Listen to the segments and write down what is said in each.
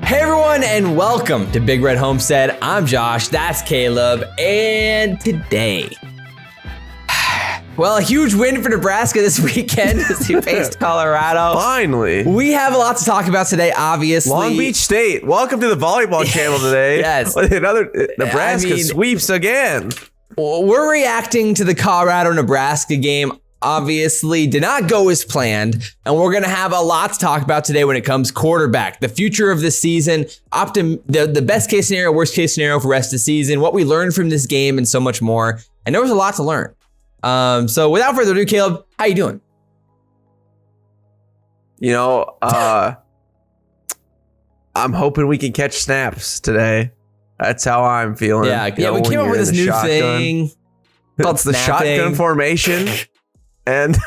Hey everyone, and welcome to Big Red Homestead. I'm Josh, that's Caleb, and today, well, a huge win for Nebraska this weekend as we faced Colorado. Finally. We have a lot to talk about today, obviously. Long Beach State, welcome to the volleyball channel today. Yes. Another Nebraska sweeps again. We're reacting to the Colorado-Nebraska game. Obviously did not go as planned, and we're going to have a lot to talk about today when it comes quarterback, the future of the season, the best case scenario, worst case scenario for the rest of the season, what we learned from this game, and so much more. And there was a lot to learn. So without further ado, Caleb, how you doing? You know, I'm hoping we can catch snaps today. That's how I'm feeling. Yeah, we came up with this new thing called the shotgun formation. And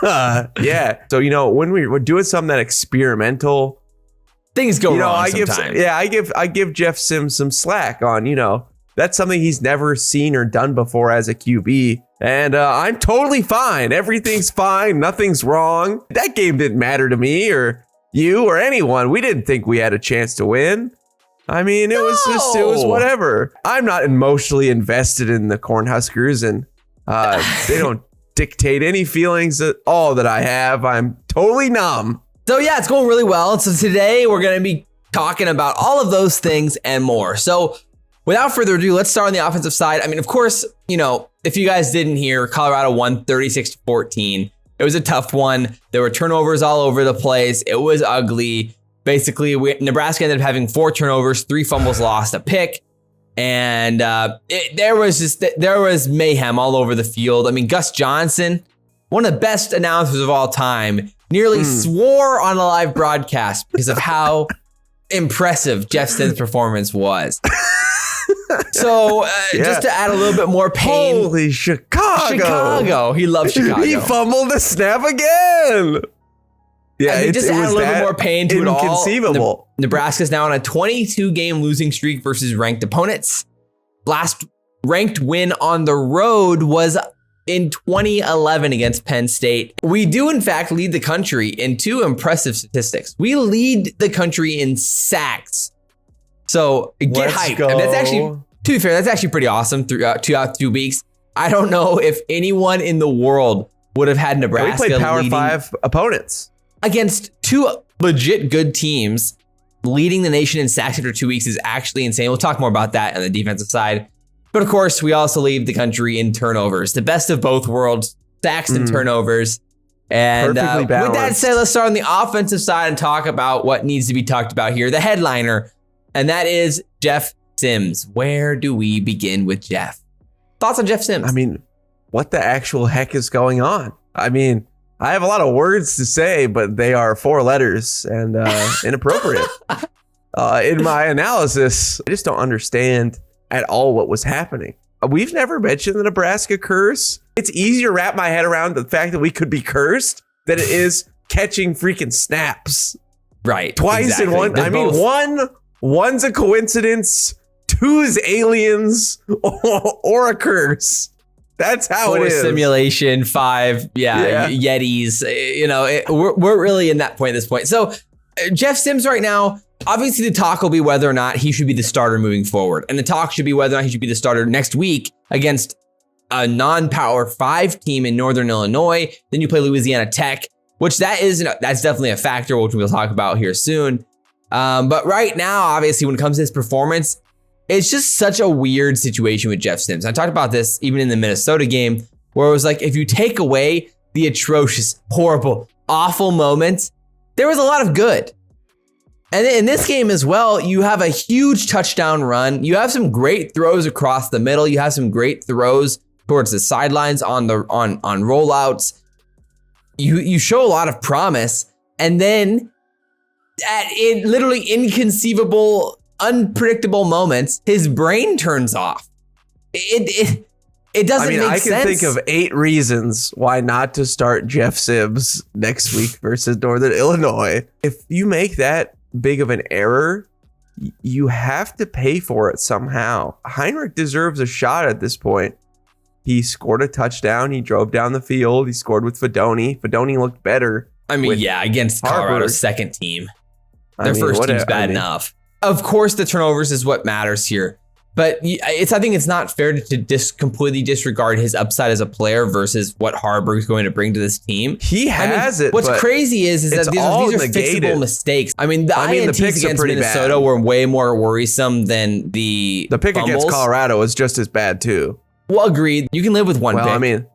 yeah, so, you know, when we're doing something that experimental, things go wrong sometimes. I give Jeff Sims some slack on, you know, that's something he's never seen or done before as a QB. And I'm totally fine. Everything's fine. Nothing's wrong. That game didn't matter to me or you or anyone. We didn't think we had a chance to win. I mean, it was whatever. I'm not emotionally invested in the cornhuskers, and they don't dictate any feelings at all that I have. I'm totally numb. So yeah, it's going really well. So today we're going to be talking about all of those things and more. So without further ado, let's start on the offensive side. I mean, of course, you know, if you guys didn't hear, Colorado won 36-14. It was a tough one. There were turnovers all over the place. It was ugly. Basically, Nebraska ended up having 4 turnovers, 3 fumbles lost, a pick. And there was mayhem all over the field. I mean, Gus Johnson, one of the best announcers of all time, nearly swore on a live broadcast because of how impressive Jeff Sims' performance was. So just to add a little bit more pain. Holy Chicago. He loves Chicago. He fumbled the snap again. Yeah, I mean, just to add a little bit more pain to it all. Inconceivable. Nebraska's now on a 22-game losing streak versus ranked opponents. Last ranked win on the road was in 2011 against Penn State. We do, in fact, lead the country in 2 impressive statistics. We lead the country in sacks. So get hyped. I mean, that's actually, to be fair, that's actually pretty awesome throughout 2 weeks. I don't know if anyone in the world would have had Nebraska. We played Power 5 opponents against 2 legit good teams. Leading the nation in sacks after 2 weeks is actually insane. We'll talk more about that on the defensive side. But of course, we also lead the country in turnovers. The best of both worlds, sacks and turnovers. And with that said, let's start on the offensive side and talk about what needs to be talked about here. The headliner, and that is Jeff Sims. Where do we begin with Jeff? Thoughts on Jeff Sims? I mean, what the actual heck is going on? I mean, I have a lot of words to say, but they are 4 letters and inappropriate. In my analysis, I just don't understand at all what was happening. We've never mentioned the Nebraska curse. It's easier to wrap my head around the fact that we could be cursed than it is catching freaking snaps. Right. Twice in one. I mean, one's a coincidence, 2's aliens, or a curse. That's how it is. Simulation, 5, Yetis. You know, we're really in that point at this point. So Jeff Sims right now, obviously the talk will be whether or not he should be the starter moving forward. And the talk should be whether or not he should be the starter next week against a non-Power 5 team in Northern Illinois. Then you play Louisiana Tech, which that's definitely a factor, which we'll talk about here soon. But right now, obviously, when it comes to his performance, it's just such a weird situation with Jeff Sims. I talked about this even in the Minnesota game, where it was like, if you take away the atrocious, horrible, awful moments, there was a lot of good. And in this game as well, you have a huge touchdown run. You have some great throws across the middle. You have some great throws towards the sidelines on rollouts. You show a lot of promise. And then in literally inconceivable, unpredictable moments, his brain turns off. It doesn't make sense. I can think of 8 reasons why not to start Jeff Sims next week versus Northern Illinois. If you make that big of an error, you have to pay for it somehow. Heinrich deserves a shot at this point. He scored a touchdown. He drove down the field. He scored with Fedoni. Fedoni looked better. I mean, yeah, against Colorado's second team. Their first team's bad enough. Of course, the turnovers is what matters here. But I think it's not fair to completely disregard his upside as a player versus what Harburg's going to bring to this team. He has it. What's crazy is that these are fixable mistakes. I mean, the INTs against Minnesota were way more worrisome than the pick fumbles. Against Colorado was just as bad too. Well, agreed. You can live with one pick. I mean,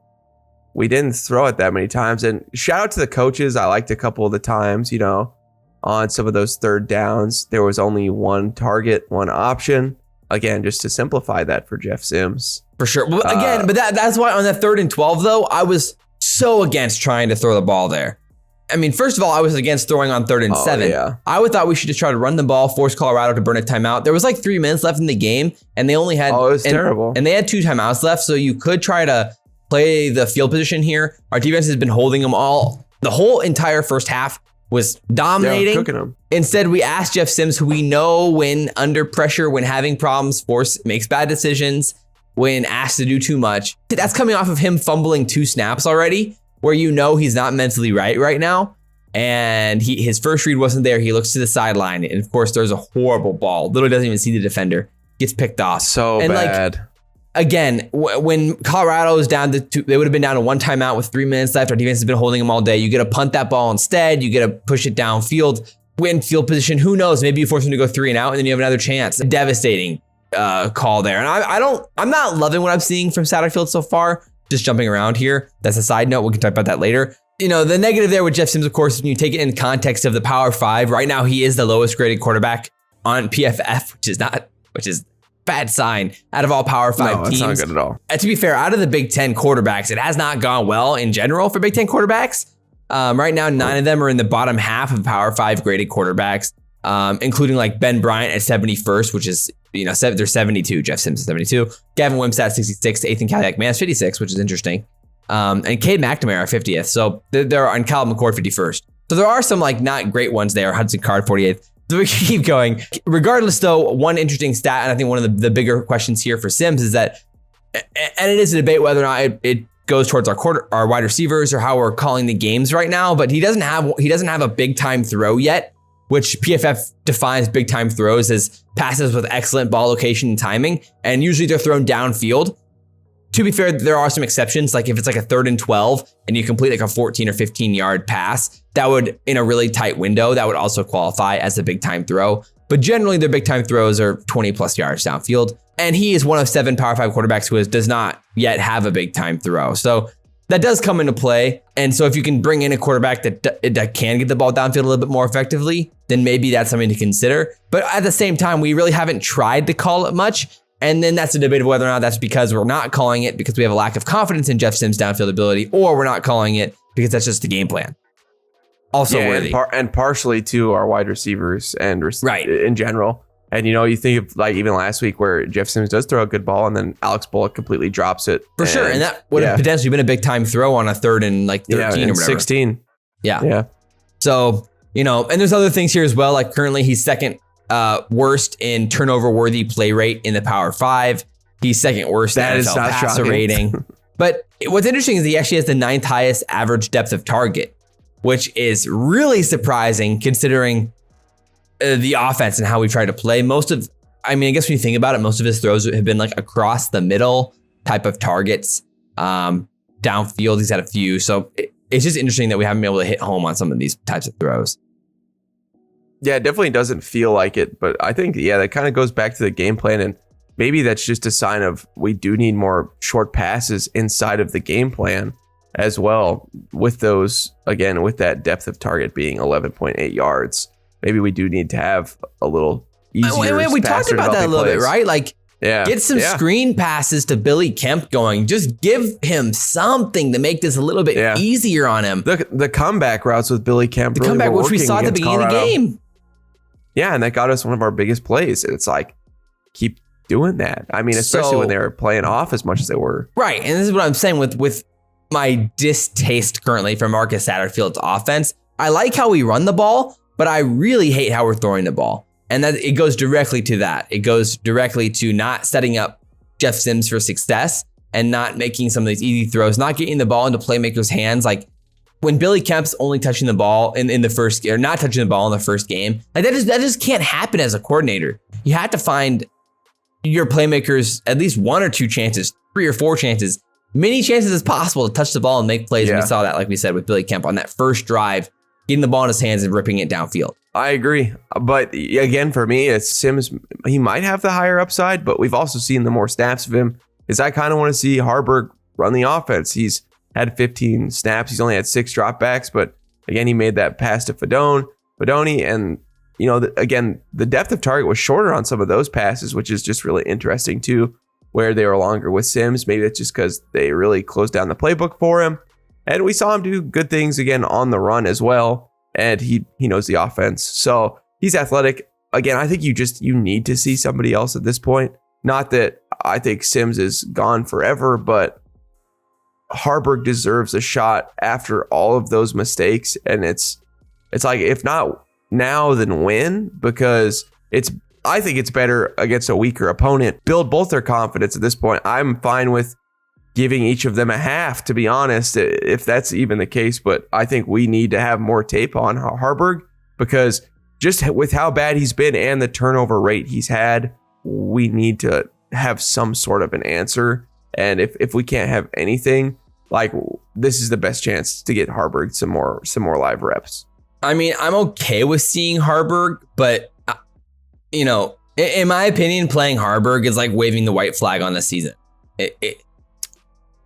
we didn't throw it that many times. And shout out to the coaches. I liked a couple of the times, on some of those third downs, there was only one target, one option. Again, just to simplify that for Jeff Sims. For sure. Well, again, but that's why on that 3rd and 12, though, I was so against trying to throw the ball there. I mean, first of all, I was against throwing on 3rd and 7. Yeah. I would thought we should just try to run the ball, force Colorado to burn a timeout. There was like 3 minutes left in the game, and they only had... Oh, it was terrible. And they had 2 timeouts left, so you could try to play the field position here. Our defense has been holding them all. The whole entire first half was dominating. Cooking them. Instead, we asked Jeff Sims, who we know when under pressure, when having problems, makes bad decisions, when asked to do too much. That's coming off of him fumbling 2 snaps already, where he's not mentally right now. And his first read wasn't there. He looks to the sideline. And of course, there's a horrible ball. Literally doesn't even see the defender. Gets picked off. So bad. Again, when Colorado is down to 2, they would have been down to 1 timeout with 3 minutes left. Our defense has been holding them all day. You get to punt that ball instead. You get to push it downfield, win field position. Who knows? Maybe you force them to go 3 and out, and then you have another chance. A devastating call there. And I'm not loving what I'm seeing from Satterfield so far. Just jumping around here. That's a side note. We can talk about that later. The negative there with Jeff Sims, of course, when you take it in context of the Power 5, right now he is the lowest graded quarterback on PFF, which is bad sign out of all Power 5 teams. That's not good at all. To be fair, out of the Big Ten quarterbacks, it has not gone well in general for Big Ten quarterbacks. Right now, 9 of them are in the bottom half of Power 5 graded quarterbacks, including like Ben Bryant at 71st, which is, they're 72. Jeff Sims is 72. Gavin Wimsatt 66. Ethan Kaliak-Mans 56, which is interesting. And Cade McNamara 50th. So they're on Cal McCord 51st. So there are some like not great ones there. Hudson Card 48th. So we can keep going. Regardless, though, one interesting stat, and I think one of the bigger questions here for Sims is that, and it is a debate whether or not it goes towards our wide receivers or how we're calling the games right now, but he doesn't have a big time throw yet, which PFF defines big time throws as passes with excellent ball location and timing, and usually they're thrown downfield. To be fair, there are some exceptions, like if it's like a 3rd and 12 and you complete like a 14 or 15 yard pass, that would, in a really tight window, that would also qualify as a big time throw. But generally their big time throws are 20 plus yards downfield. And he is one of 7 Power 5 quarterbacks who does not yet have a big time throw. So that does come into play. And so if you can bring in a quarterback that can get the ball downfield a little bit more effectively, then maybe that's something to consider. But at the same time, we really haven't tried to call it much. And then that's a debate of whether or not that's because we're not calling it because we have a lack of confidence in Jeff Sims' downfield ability, or we're not calling it because that's just the game plan. Also worthy. And partially to our wide receivers and in general. And, you think of like even last week where Jeff Sims does throw a good ball and then Alex Bullock completely drops it. For sure. And that would have potentially been a big time throw on a 3rd and like 13 or whatever. 16. Yeah. So, and there's other things here as well. Like currently he's second worst in turnover worthy play rate in the Power 5. He's second worst in NFL passer rating. But what's interesting is he actually has the 9th highest average depth of target, which is really surprising considering the offense and how we try to play. I guess when you think about it, most of his throws have been like across the middle type of targets. Downfield, he's had a few. So it's just interesting that we haven't been able to hit home on some of these types of throws. Yeah, it definitely doesn't feel like it, but I think, that kind of goes back to the game plan, and maybe that's just a sign of we do need more short passes inside of the game plan as well. With those, again, with that depth of target being 11.8 yards, maybe we do need to have a little easier. We talked about that a little bit, right? Like, get some screen passes to Billy Kemp going. Just give him something to make this a little bit easier on him. The comeback routes with Billy Kemp, the comeback, which we saw at the beginning of the game. Yeah, and that got us one of our biggest plays. And it's like, keep doing that. I mean, especially when they were playing off as much as they were. Right, and this is what I'm saying with my distaste currently for Marcus Satterfield's offense. I like how we run the ball, but I really hate how we're throwing the ball. And that it goes directly to that. It goes directly to not setting up Jeff Sims for success and not making some of these easy throws, not getting the ball into playmakers' hands. Like, when Billy Kemp's only touching the ball in the first, or not touching the ball in the first game, like that just can't happen as a coordinator. You have to find your playmakers at least 1 or 2 chances, 3 or 4 chances, many chances as possible to touch the ball and make plays. And we saw that, like we said, with Billy Kemp on that first drive, getting the ball in his hands and ripping it downfield. I agree. But again, for me, it's Sims. He might have the higher upside, but we've also seen the more snaps of him. Is I kind of want to see Haarberg run the offense. He's had 15 snaps. He's only had 6 dropbacks, but again, he made that pass to Fedoni. And, you know, again, the depth of target was shorter on some of those passes, which is just really interesting too, where they were longer with Sims. Maybe that's just because they really closed down the playbook for him. And we saw him do good things again on the run as well. And he knows the offense. So he's athletic. Again, I think you need to see somebody else at this point. Not that I think Sims is gone forever, but Haarberg deserves a shot after all of those mistakes. And it's like, if not now, then when? Because I think it's better against a weaker opponent. Build both their confidence at this point. I'm fine with giving each of them a half, to be honest, if that's even the case. But I think we need to have more tape on Haarberg, because just with how bad he's been and the turnover rate he's had, we need to have some sort of an answer. And if we can't have anything, like, this is the best chance to get Haarberg some more live reps. I mean, I'm okay with seeing Haarberg, but you know, in my opinion, playing Haarberg is like waving the white flag on the season.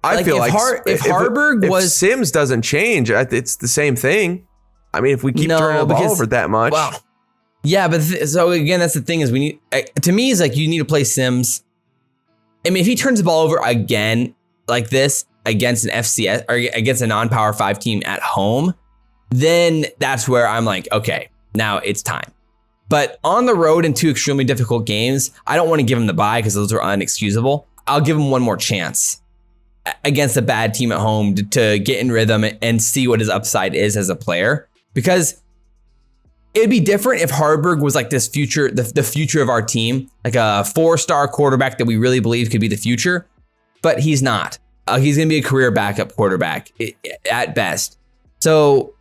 I feel like if Sims doesn't change, it's the same thing. I mean, if we keep turning the ball over that much. Well, yeah, but so again, that's the thing is we need, to me, is like you need to play Sims. I mean, if he turns the ball over again like this against an FCS or against a non-Power 5 team at home, then that's where I'm like, okay, now it's time. But on the road in 2 extremely difficult games, I don't want to give him the bye because those are unexcusable. I'll give him one more chance against a bad team at home to get in rhythm and see what his upside is as a player. Because it'd be different if Haarberg was like this future, the future of our team, like a 4-star quarterback that we really believe could be the future, but he's not. He's going to be a career backup quarterback at best. So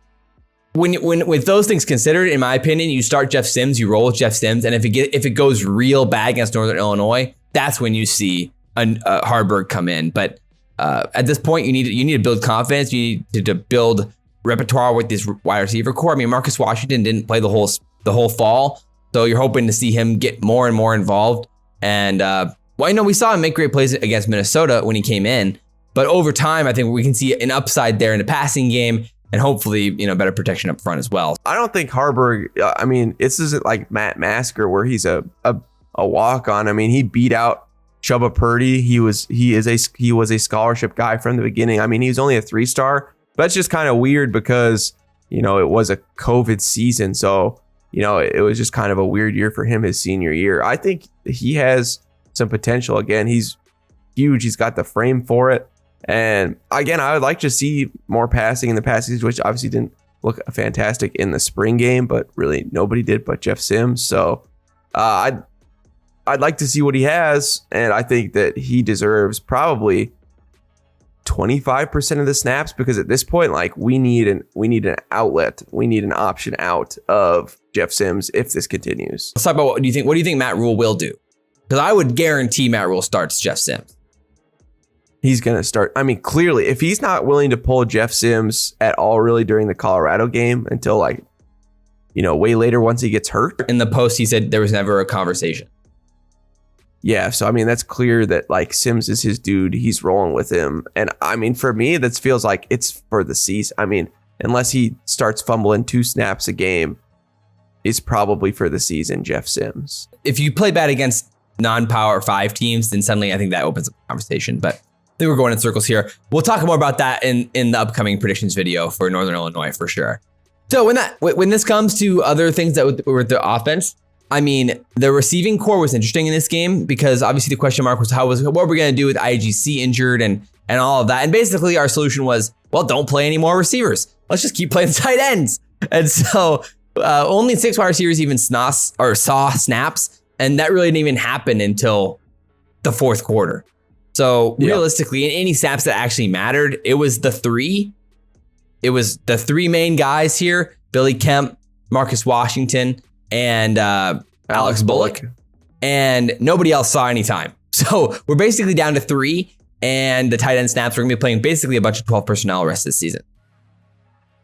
when with those things considered, in my opinion, you start Jeff Sims, you roll with Jeff Sims, and if it goes real bad against Northern Illinois, that's when you see Haarberg come in. But at this point, you need to build confidence. You need to build repertoire with this wide receiver core. I mean, Marcus Washington didn't play the whole fall, so you're hoping to see him get more and more involved. And we saw him make great plays against Minnesota when he came in, but over time, I think we can see an upside there in the passing game, and hopefully, better protection up front as well. I don't think Haarberg, I mean, this isn't like Matt Masker where he's a walk-on. I mean, he beat out Chubba Purdy. He was a scholarship guy from the beginning. I mean, he was only a 3-star. That's just kind of weird because, it was a COVID season. So, it was just kind of a weird year for him his senior year. I think he has some potential. Again, he's huge. He's got the frame for it. And again, I would like to see more passing in the passing, which obviously didn't look fantastic in the spring game, but really nobody did but Jeff Sims. So I'd like to see what he has. And I think that he deserves probably 25% of the snaps, because at this point, like, we need an outlet. We need an option out of Jeff Sims if this continues. Let's talk about what do you think Matt Rhule will do? Because I would guarantee Matt Rhule starts Jeff Sims. He's going to start. I mean, clearly, if he's not willing to pull Jeff Sims at all really during the Colorado game until way later once he gets hurt. In the post, he said there was never a conversation. Yeah, so I mean, that's clear that like Sims is his dude. He's rolling with him. And I mean, for me, that feels like it's for the season. I mean, unless he starts fumbling 2 snaps a game, it's probably for the season, Jeff Sims. If you play bad against non-Power 5 teams, then suddenly I think that opens up a conversation. But I think we're going in circles here. We'll talk more about that in the upcoming predictions video for Northern Illinois for sure. So when this comes to other things that were the offense, I mean, the receiving core was interesting in this game because obviously the question mark was what we're going to do with IGC injured and all of that. And basically our solution was, well, don't play any more receivers. Let's just keep playing tight ends. And so only 6 wide receivers even saw snaps. And that really didn't even happen until the 4th quarter. So realistically, in any snaps that actually mattered, it was the 3 it was the three main guys here, Billy Kemp, Marcus Washington, and Alex Bullock. And nobody else saw any time. So we're basically down to 3, and the tight end snaps are going to be playing basically a bunch of 12 personnel rest of the season.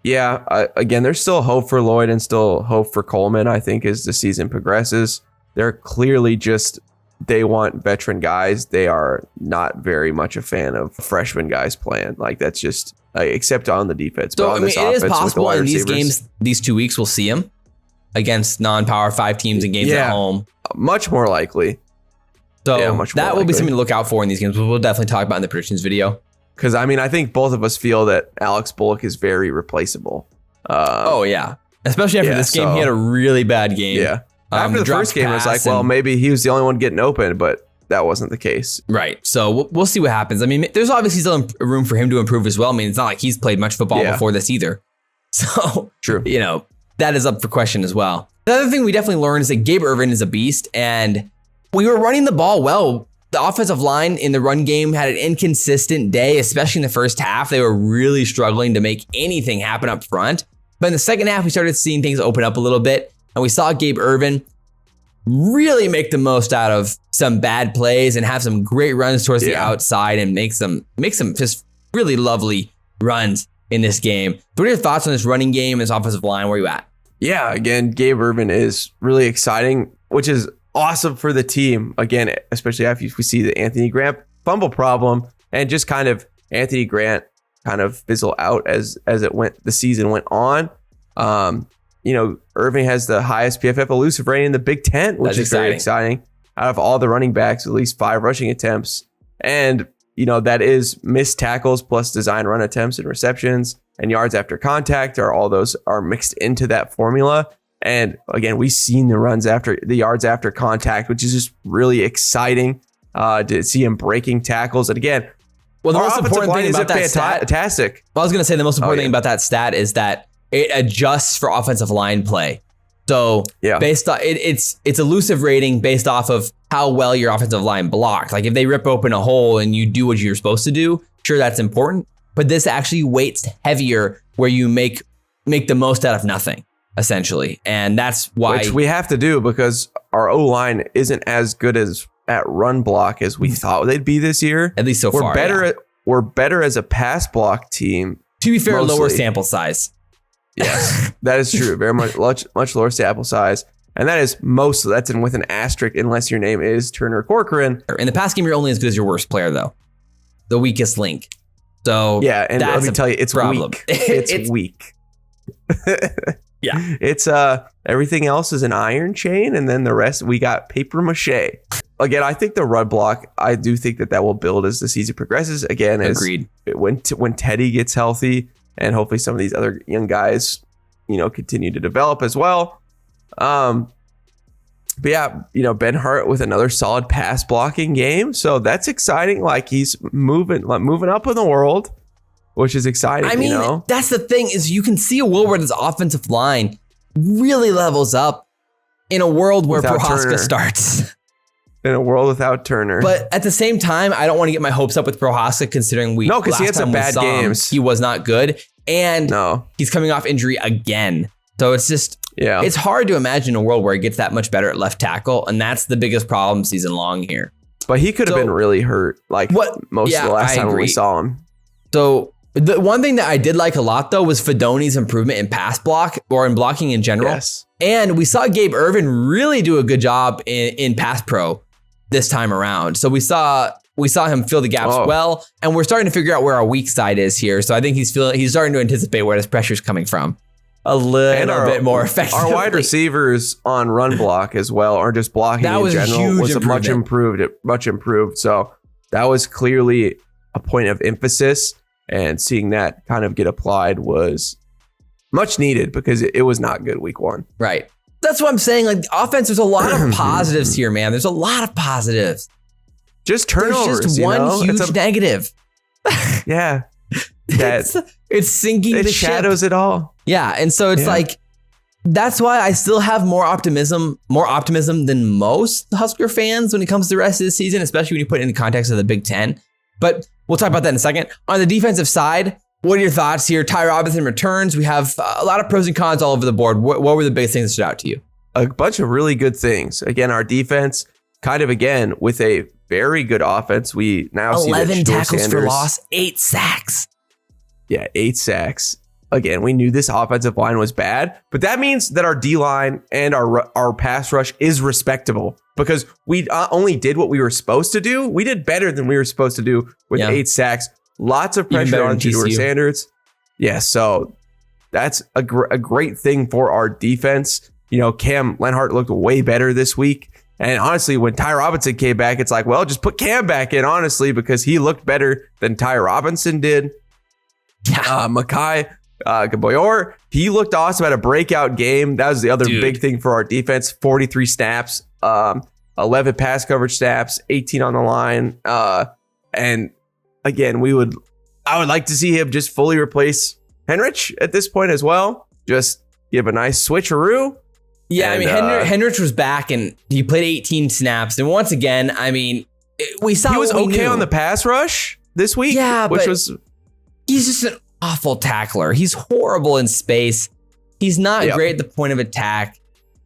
Yeah, again, there's still hope for Lloyd and still hope for Coleman, I think, as the season progresses. They're clearly just, they want veteran guys. They are not very much a fan of freshman guys playing. Like, that's just, except on the defense. So, but on this it is possible in these receivers, games, these 2 weeks, we'll see him against non-Power 5 teams and games at home. Much more likely. So that will be something to look out for in these games. We'll definitely talk about in the predictions video. Because, I mean, I think both of us feel that Alex Bullock is very replaceable. Especially after this game. He had a really bad game. Yeah. After the first game, it was like, well, maybe he was the only one getting open, but that wasn't the case. Right. So we'll see what happens. I mean, there's obviously still room for him to improve as well. I mean, it's not like he's played much football before this either. So, true. That is up for question as well. The other thing we definitely learned is that Gabe Ervin is a beast, and we were running the ball well. The offensive line in the run game had an inconsistent day, especially in the first half. They were really struggling to make anything happen up front. But in the second half, we started seeing things open up a little bit, and we saw Gabe Ervin really make the most out of some bad plays and have some great runs towards the outside and make some just really lovely runs in this game. What are your thoughts on this running game and this offensive line? Where are you at? Yeah, again, Gabe Ervin is really exciting, which is awesome for the team. Again, especially after we see the Anthony Grant fumble problem and just kind of Anthony Grant kind of fizzle out as the season went on. Irving has the highest PFF elusive rating in the Big Ten, which is very exciting. Out of all the running backs, at least 5 rushing attempts. And, that is missed tackles plus design run attempts and receptions and yards after contact, all those are mixed into that formula. And again, we've seen the yards after contact, which is just really exciting to see him breaking tackles. And again, the most important thing about that stat, fantastic. I was going to say the most important thing about that stat is that it adjusts for offensive line play. So based on it's elusive rating based off of how well your offensive line blocked. Like if they rip open a hole and you do what you're supposed to do, sure, that's important. But this actually weights heavier where you make the most out of nothing, essentially. And that's why. Which we have to do because our O-line isn't as good at run block as we thought they'd be this year. At least so far. We're better as a pass block team. To be fair, lower sample size. Yes, that is true. Very much lower sample size. And that is that's with an asterisk unless your name is Turner Corcoran. In the pass game, you're only as good as your worst player, though. The weakest link. So yeah, and let me tell you, it's problem. Weak. It's weak. Yeah. It's everything else is an iron chain, and then the rest we got paper mache. Again, I think the run block, I do think that will build as the season progresses. Again, agreed. When Teddy gets healthy, and hopefully some of these other young guys, continue to develop as well. But yeah, Ben Hart with another solid pass blocking game, so that's exciting. Like he's moving up in the world, which is exciting. I mean, that's the thing is you can see a world where this offensive line really levels up in a world where Prohaska starts. In a world without Turner. But at the same time, I don't want to get my hopes up with Prohaska considering because he had some bad games. He was not good. And he's coming off injury again. So it's just, it's hard to imagine a world where he gets that much better at left tackle. And that's the biggest problem season long here. But he could have been really hurt most of the last time we saw him. So the one thing that I did like a lot, though, was Fedoni's improvement in pass block or in blocking in general. Yes. And we saw Gabe Ervin really do a good job in pass pro this time around. So we saw him fill the gaps well, and we're starting to figure out where our weak side is here. So I think he's starting to anticipate where his pressure's coming from a little bit more effectively. Our wide receivers on run block as well, or just blocking in general, was much improved. So that was clearly a point of emphasis, and seeing that kind of get applied was much needed because it was not good week 1. Right. That's what I'm saying. Like the offense, there's a lot of positives here, man. There's a lot of positives. Just turnovers. There's just one huge negative. Yeah. It's sinking the ship. It shadows it all. Yeah. And so it's like, that's why I still have more optimism than most Husker fans when it comes to the rest of the season, especially when you put it in the context of the Big Ten. But we'll talk about that in a second. On the defensive side, What are your thoughts here? Ty Robinson returns. We have a lot of pros and cons all over the board. What were the biggest things that stood out to you? A bunch of really good things. Again, our defense kind of, again, with a very good offense. We now see 11 that tackles Sanders, for loss, 8 sacks. Yeah, 8 sacks. Again, we knew this offensive line was bad, but that means that our D-line and our pass rush is respectable because we only did what we were supposed to do. We did better than we were supposed to do with 8 sacks. Lots of pressure on Shedeur Sanders. Yeah, so that's a great thing for our defense. You know, Cam Lenhart looked way better this week. And honestly, when Ty Robinson came back, it's like, well, just put Cam back in, honestly, because he looked better than Ty Robinson did. Mekhi Gaboyor, he looked awesome, had a breakout game. That was the other big thing for our defense. 43 snaps, 11 pass coverage snaps, 18 on the line. And again, I would like to see him just fully replace Henrich at this point as well. Just give a nice switcheroo. Yeah, and, I mean, Henrich was back and he played 18 snaps. And once again, I mean, we saw he was okay on the pass rush this week. Yeah, he's just an awful tackler. He's horrible in space. He's not great at the point of attack.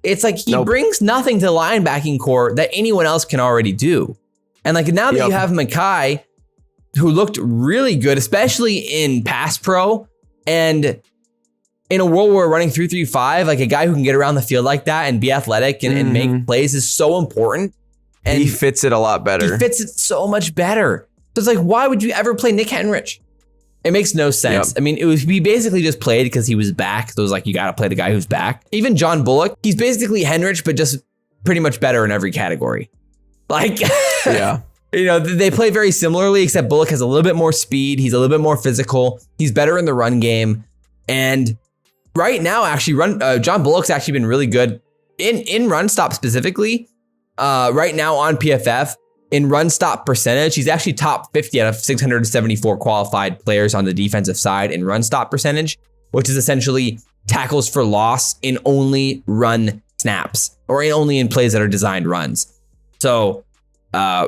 It's like he brings nothing to the linebacking core that anyone else can already do. And like now that you have Mekhi, who looked really good, especially in pass pro, and in a world where we're running 3-3-5, like a guy who can get around the field like that and be athletic and make plays is so important. And he fits it a lot better. He fits it so much better. So it's like, why would you ever play Nick Henrich? It makes no sense. I mean, he basically just played because he was back. So it was like, you got to play the guy who's back. Even John Bullock, he's basically Henrich, but just pretty much better in every category. Like, you know, they play very similarly, except Bullock has a little bit more speed. He's a little bit more physical. He's better in the run game. And right now, actually, John Bullock's actually been really good in run stop specifically. Right now on PFF, in run stop percentage, he's actually top 50 out of 674 qualified players on the defensive side in run stop percentage, which is essentially tackles for loss in only run snaps or only in plays that are designed runs. So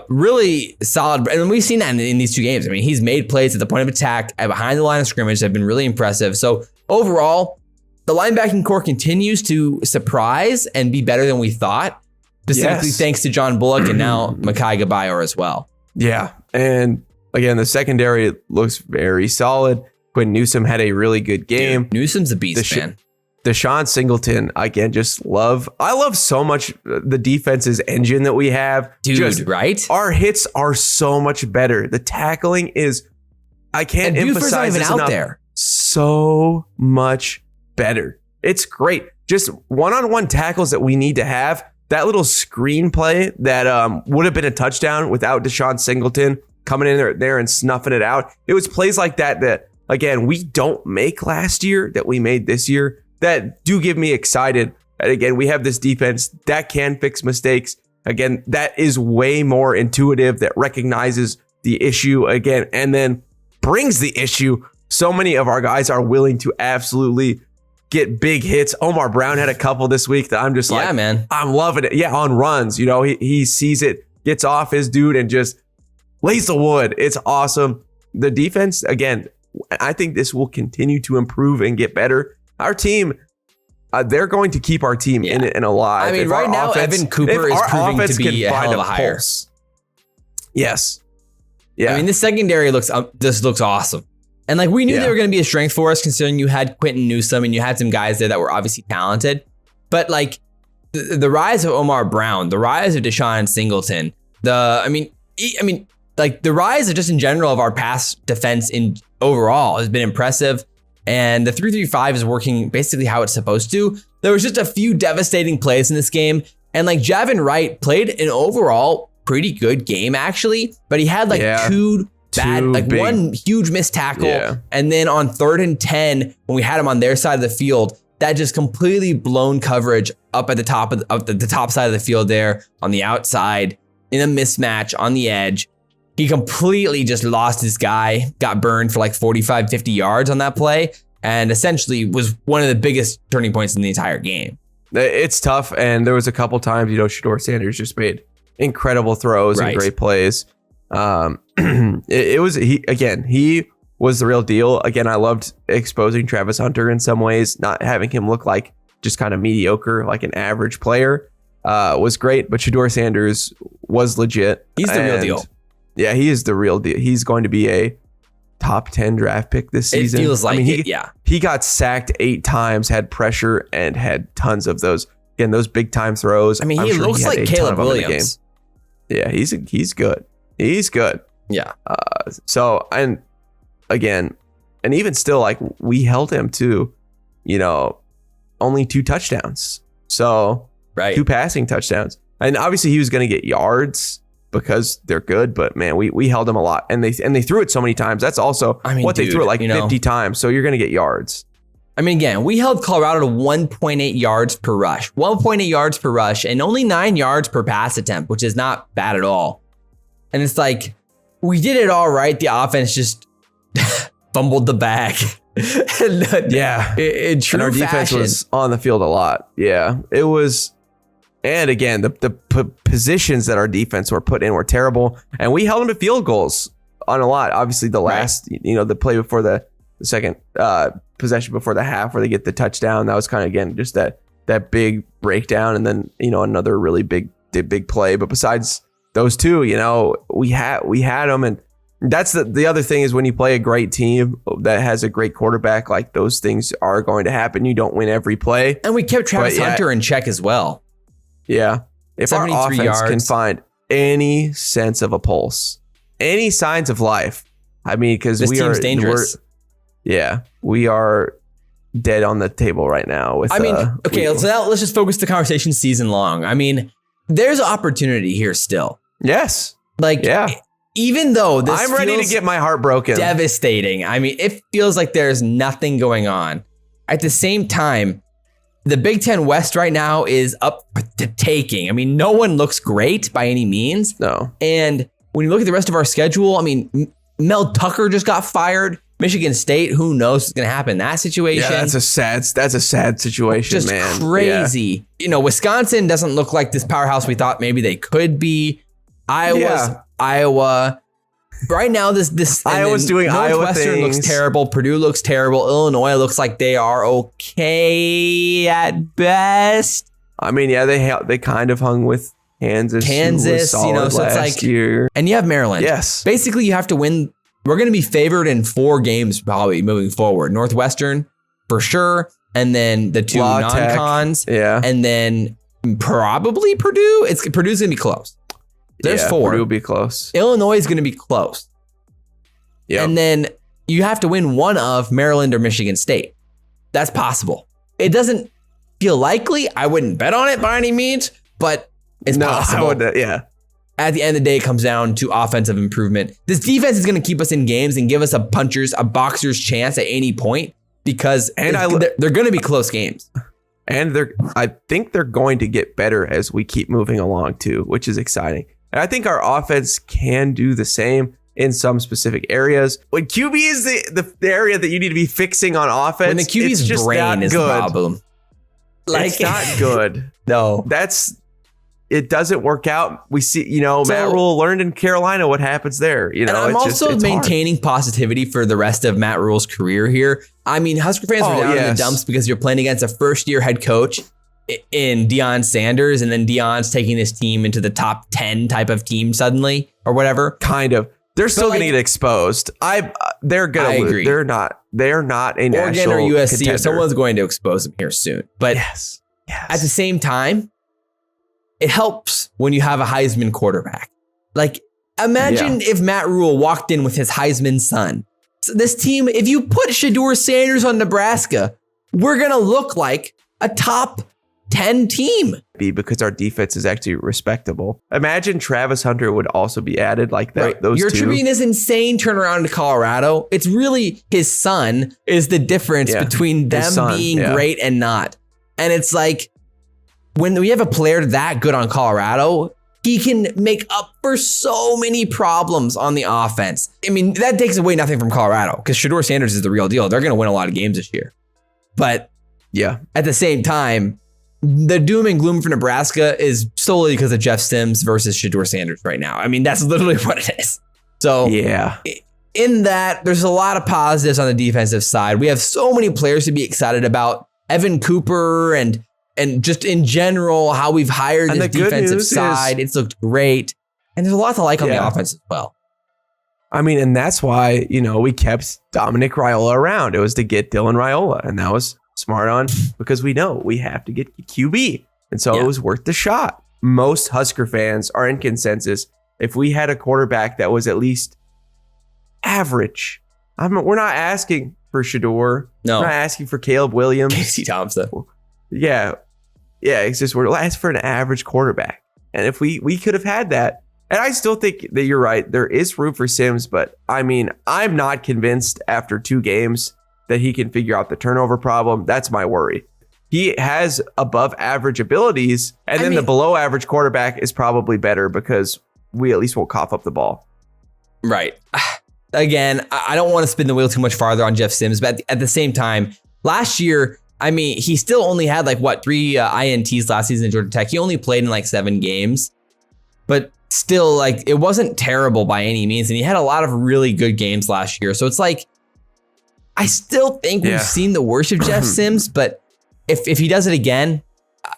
really solid. And we've seen that in these two games. I mean, he's made plays at the point of attack and behind the line of scrimmage that have been really impressive. So overall, the linebacking core continues to surprise and be better than we thought. Specifically, thanks to John Bullock and now Mekhi Gaboyor as well. Yeah. And again, the secondary looks very solid. Quinn Newsome had a really good game. Dude, Newsome's a beast, man. Deshaun Singleton, again, I love so much the defense's engine that we have. Dude, right? Our hits are so much better. The tackling is, I can't emphasize this enough, there. So much better. It's great. Just one-on-one tackles that we need to have. That little screen play that would have been a touchdown without Deshaun Singleton coming in there and snuffing it out. It was plays like that, again, we don't make last year that we made this year that do give me excited. And again, we have this defense that can fix mistakes. Again, that is way more intuitive, that recognizes the issue again and then brings the issue. So many of our guys are willing to absolutely get big hits. Omar Brown had a couple this week that I'm just like, yeah, man, I'm loving it. Yeah, on runs, you know, he sees it, gets off his dude and just lays the wood. It's awesome. The defense, again, I think this will continue to improve and get better. Our team, they're going to keep our team in it and alive. I mean, right now, Evan Cooper is proving to be a hell of a hire. Yes. Yeah. I mean, this secondary looks awesome. And like we knew they were going to be a strength for us, considering you had Quentin Newsome and you had some guys there that were obviously talented. But like the rise of Omar Brown, the rise of Deshaun Singleton, like the rise of just in general of our pass defense in overall has been impressive. And the 3-3-5 is working basically how it's supposed to. There was just a few devastating plays in this game. And like Javin Wright played an overall pretty good game actually, but he had like one huge missed tackle. And then on 3rd and 10, when we had him on their side of the field, that just completely blown coverage up at the top of the top side of the field there on the outside in a mismatch on the edge. He completely just lost his guy, got burned for like 45, 50 yards on that play, and essentially was one of the biggest turning points in the entire game. It's tough. And there was a couple times, you know, Shedeur Sanders just made incredible throws and great plays. He was the real deal. Again, I loved exposing Travis Hunter in some ways, not having him look like just kind of mediocre, like an average player, was great. But Shedeur Sanders was legit. He's the real deal. Yeah, he is the real deal. He's going to be a top 10 draft pick this season. It feels like he got sacked 8 times, had pressure, and had tons of those. Again, those big time throws. I mean, he looks like Caleb Williams. Yeah, he's good. He's good. Yeah. So, and again, and even still, like, we held him to, only 2 touchdowns. So, 2 passing touchdowns. And obviously he was going to get yards because they're good, but man, we held him a lot, and they threw it so many times. That's also they threw it like 50 times. So you're going to get yards. I mean, again, we held Colorado to 1.8 yards per rush, 1.8 yards per rush, and only 9 yards per pass attempt, which is not bad at all. And it's like, we did it all right. The offense just fumbled the bag. In true and our defense fashion. Was on the field a lot. Yeah, it was. And again, the positions that our defense were put in were terrible, and we held them to field goals on a lot. Obviously, the last, the play before the second possession before the half where they get the touchdown, that was kind of, again, just that big breakdown, and then another really big play. But besides those two, we had them, and that's the other thing is when you play a great team that has a great quarterback, like those things are going to happen. You don't win every play, and we kept Travis Hunter in check as well. Yeah. If our offense can find any sense of a pulse, any signs of life, I mean, because this team's dangerous. We are dead on the table right now. So now let's just focus the conversation season long. I mean, there's opportunity here still. Yes. Even though this I'm ready to get my heart broken. Devastating. I mean, it feels like there's nothing going on. At the same time, the Big Ten West right now is up to taking. I mean, no one looks great by any means. No. And when you look at the rest of our schedule, I mean, Mel Tucker just got fired. Michigan State, who knows what's going to happen in that situation? Yeah, that's a sad situation, just man. Crazy. Yeah. Wisconsin doesn't look like this powerhouse we thought maybe they could be. Iowa. Right now, this Iowa's doing Northwestern Iowa looks terrible. Purdue looks terrible. Illinois looks like they are okay at best. I mean, they kind of hung with Kansas, so it's like year. And you have Maryland. Yes, basically you have to win. We're going to be favored in 4 games probably moving forward. Northwestern for sure, and then the 2 non-cons, and then probably Purdue. Purdue's going to be close. There's 4. Purdue will be close. Illinois is going to be close. Yeah. And then you have to win one of Maryland or Michigan State. That's possible. It doesn't feel likely. I wouldn't bet on it by any means, but it's possible. At the end of the day, it comes down to offensive improvement. This defense is going to keep us in games and give us a boxer's chance at any point because they're going to be close games. And I think they're going to get better as we keep moving along too, which is exciting. And I think our offense can do the same in some specific areas. When QB is the area that you need to be fixing on offense, when the QB's just brain is the problem. It's not good. No. It doesn't work out. We see, Matt Rhule learned in Carolina what happens there. And I'm also maintaining positivity for the rest of Matt Rhule's career here. I mean, Husker fans were down in the dumps because you're playing against a first-year head coach in Deion Sanders, and then Deion's taking this team into the top 10 type of team suddenly, or whatever. Kind of. They're still going to get exposed. They're going to lose. They're not a national Oregon or USC contender. Or someone's going to expose them here soon. But at the same time, it helps when you have a Heisman quarterback. Like, imagine if Matt Rhule walked in with his Heisman son. So this team, if you put Shedeur Sanders on Nebraska, we're going to look like a top 10 team. Because our defense is actually respectable. Imagine Travis Hunter would also be added like that. Right. Those You're two. attributing this insane turnaround to Colorado. It's really his son is the difference between them being great and not. And it's like, when we have a player that good on Colorado, he can make up for so many problems on the offense. I mean, that takes away nothing from Colorado because Shedeur Sanders is the real deal. They're going to win a lot of games this year. But at the same time, the doom and gloom for Nebraska is solely because of Jeff Sims versus Shedeur Sanders right now. I mean, that's literally what it is. So in that, there's a lot of positives on the defensive side. We have so many players to be excited about. Evan Cooper and just in general, how we've hired this defensive side. It's looked great. And there's a lot to like on the offense as well. I mean, and that's why, we kept Dominic Rhule around. It was to get Dylan Rhule, and that was smart on because we know we have to get QB. And so it was worth the shot. Most Husker fans are in consensus. If we had a quarterback that was at least average, we're not asking for Shedeur. No. We're not asking for Caleb Williams. Casey Thompson. Yeah. It's just we're asking for an average quarterback. And if we could have had that, and I still think that you're right, there is room for Sims, but I mean, I'm not convinced after 2 games that he can figure out the turnover problem. That's my worry. He has above average abilities, and then the below average quarterback is probably better because we at least won't cough up the ball. Right. Again, I don't want to spin the wheel too much farther on Jeff Sims, but at the same time, last year, he still only had 3 INTs last season at Georgia Tech. He only played in 7 games, but still, it wasn't terrible by any means. And he had a lot of really good games last year. So it's I still think we've seen the worst of Jeff Sims, but if he does it again,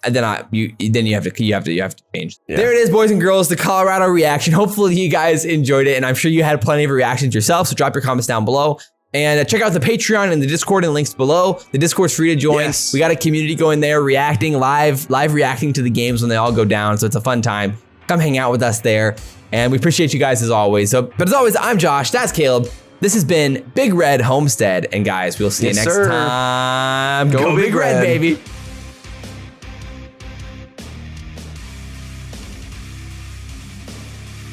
then you have to change. Yeah. There it is, boys and girls, the Colorado reaction. Hopefully you guys enjoyed it, and I'm sure you had plenty of reactions yourself. So drop your comments down below, and check out the Patreon and the Discord and links below. The Discord's free to join. Yes. We got a community going there, reacting live reacting to the games when they all go down. So it's a fun time. Come hang out with us there, and we appreciate you guys as always. But as always, I'm Josh. That's Caleb. This has been Big Red Homestead, and guys, we'll see you next time. Go Big Red, baby.